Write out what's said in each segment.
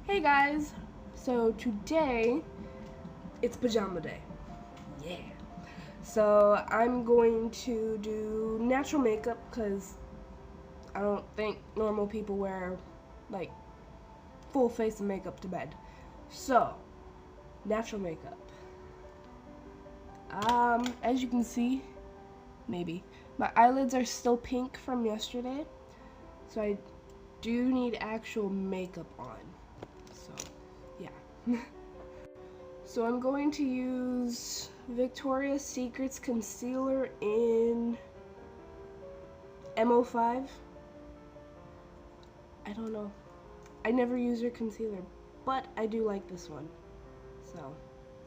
Hey guys! So today, it's pajama day. Yeah. So I'm going to do natural makeup because I don't think normal people wear like full face of makeup to bed. So, natural makeup. As you can see, maybe, my eyelids are still pink from yesterday. So I do need actual makeup on. So, yeah. So I'm going to use Victoria's Secret's concealer in MO5. I don't know. I never use her concealer, but I do like this one. So,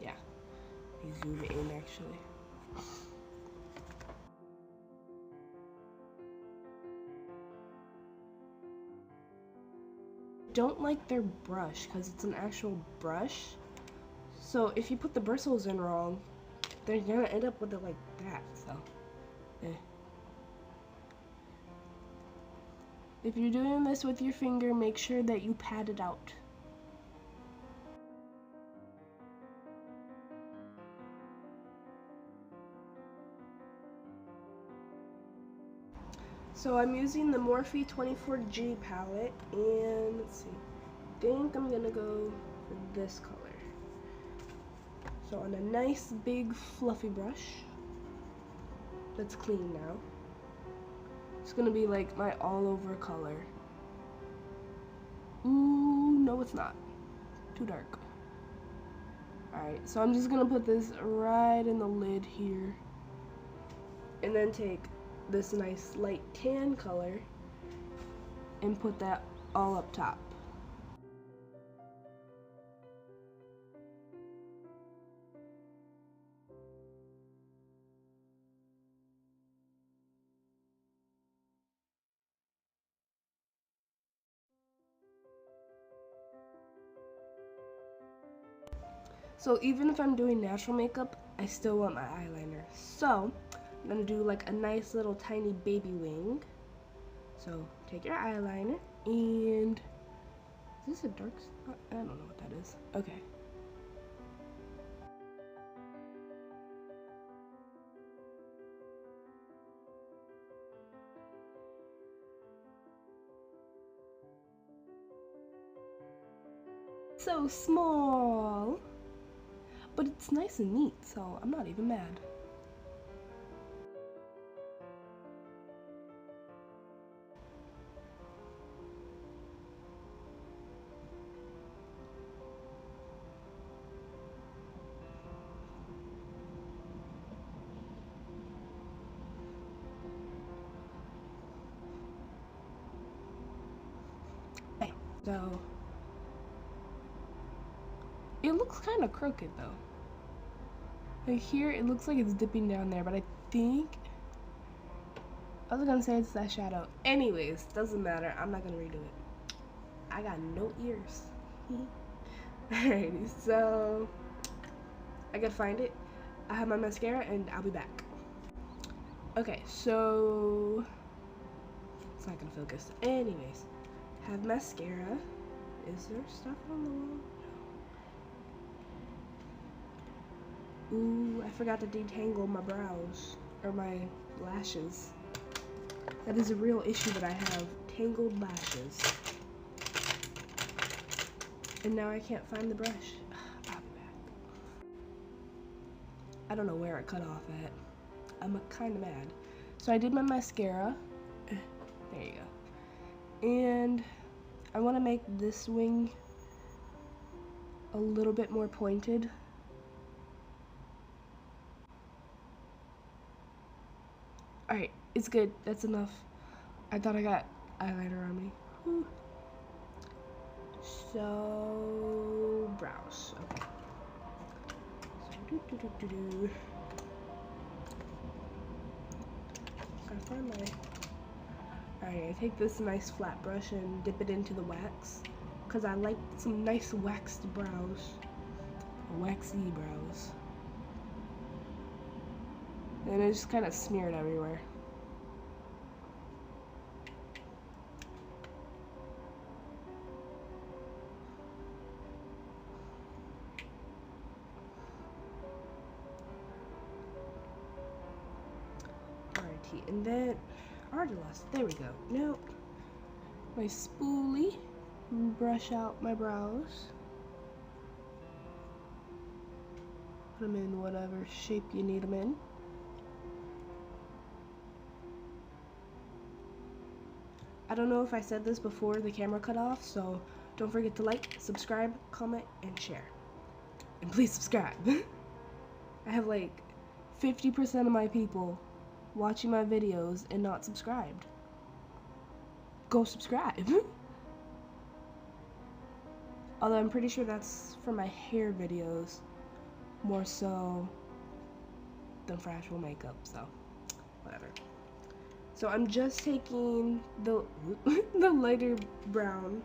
yeah. Let me zoom in actually. Don't like their brush because it's an actual brush. So if you put the bristles in wrong, they're gonna end up with it like that. So, eh. If you're doing this with your finger, make sure that you pat it out. So I'm using the Morphe 24G palette, and let's see, I think I'm gonna go for this color. So on a nice big fluffy brush, that's clean now. It's gonna be like my all over color. Ooh, no it's not, too dark. Alright, so I'm just gonna put this right in the lid here, and then take this nice light tan color and put that all up top. So even if I'm doing natural makeup, I still want my eyeliner. So I'm gonna do like a nice little tiny baby wing. So take your eyeliner and, is this a dark spot? I don't know what that is. Okay. So small, but it's nice and neat, so I'm not even mad. Okay, so it looks kind of crooked though. Like here, it looks like it's dipping down there, but I think, I was gonna say it's that shadow. Anyways, doesn't matter. I'm not gonna redo it. I got no ears. Alrighty, so I gotta find it. I have my mascara and I'll be back. Okay, so it's not gonna focus. Anyways, have mascara. Is there stuff on the wall? No. Ooh, I forgot to detangle my brows or my lashes. That is a real issue that I have, tangled lashes. And now I can't find the brush. I'll be back. I don't know where it cut off at. I'm kind of mad. So I did my mascara. There you go. And I want to make this wing a little bit more pointed. Alright, it's good. That's enough. I thought I got eyeliner on me. Whew. So, brows. Okay. So, gotta find my... Alright, I take this nice flat brush and dip it into the wax, because I like some nice waxed brows. Waxy brows. And it just kind of smeared everywhere. see, and then I already lost it. There we go. Nope. My spoolie. Brush out my brows. Put them in whatever shape you need them in. I don't know if I said this before the camera cut off, so don't forget to like, subscribe, comment, and share. And please subscribe. I have like 50% of my people watching my videos and not subscribed. Go subscribe. Although I'm pretty sure that's for my hair videos more so than for actual makeup, so whatever. So I'm just taking the the lighter brown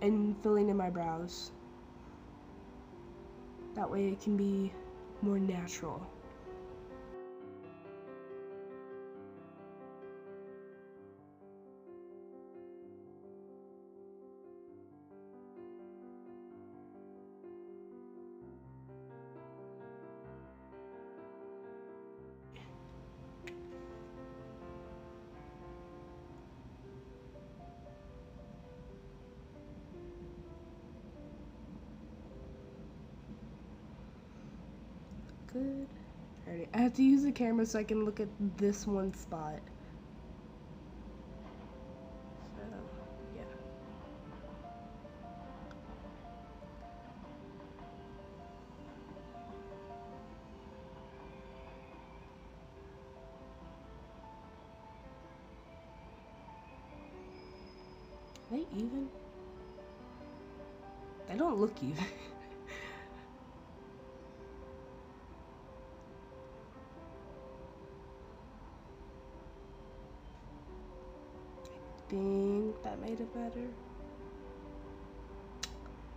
and filling in my brows. That way it can be more natural. Good. Alrighty, I have to use the camera so I can look at this one spot. So, yeah. Are they even? They don't look even. I think that made it better.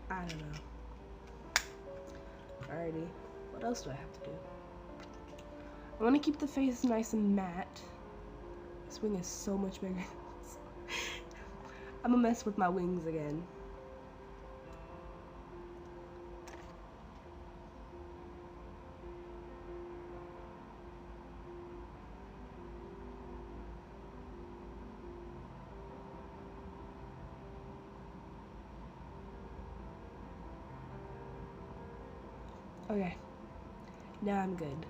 I don't know. Alrighty, what else do I have to do? I want to keep the face nice and matte. This wing is so much bigger. I'm gonna mess with my wings again. Okay, now I'm good.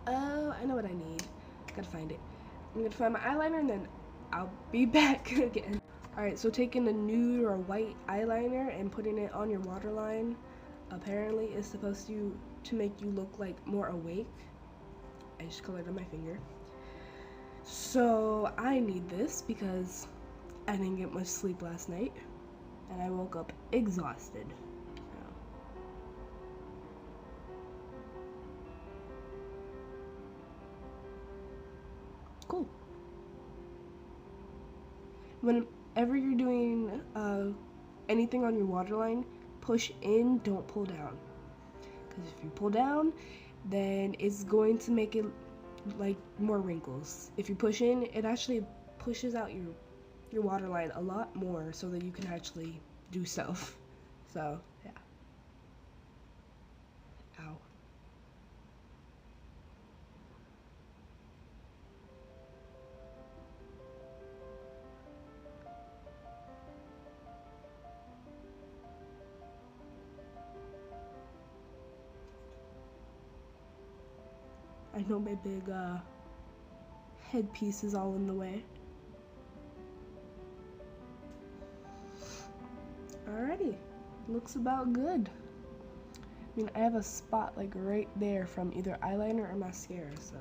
Oh, I know what I need. Gotta find it. I'm gonna find my eyeliner and then I'll be back again. Alright, so taking a nude or white eyeliner and putting it on your waterline apparently is supposed to make you look like more awake. I just colored on my finger. So I need this because I didn't get much sleep last night and I woke up exhausted. Cool. Whenever you're doing anything on your waterline, push in, don't pull down. Because if you pull down, then it's going to make it like more wrinkles. If you push in, it actually pushes out your waterline a lot more so that you can actually do stuff. So, yeah. Ow. I know my big headpiece is all in the way. Alrighty, looks about good. I mean, I have a spot like right there from either eyeliner or mascara, so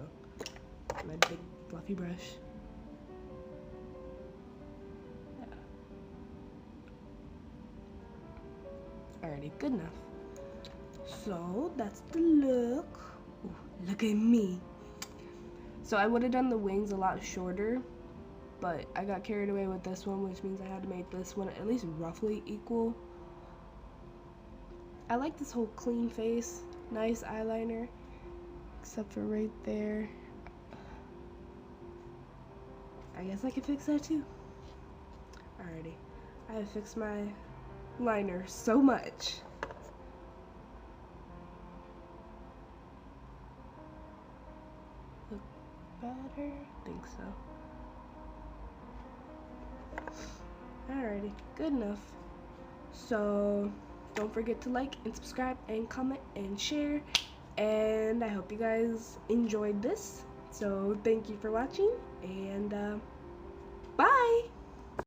my big fluffy brush. Yeah. Alrighty, good enough. So that's the look. Ooh, look at me. So I would have done the wings a lot shorter, but I got carried away with this one, which means I had to make this one at least roughly equal. I like this whole clean face, nice eyeliner, except for right there. I guess I can fix that too. Alrighty, I have fixed my liner so much. Look, better? I think so. Alrighty, good enough. So don't forget to like and subscribe and comment and share, and I hope you guys enjoyed this. So thank you for watching, and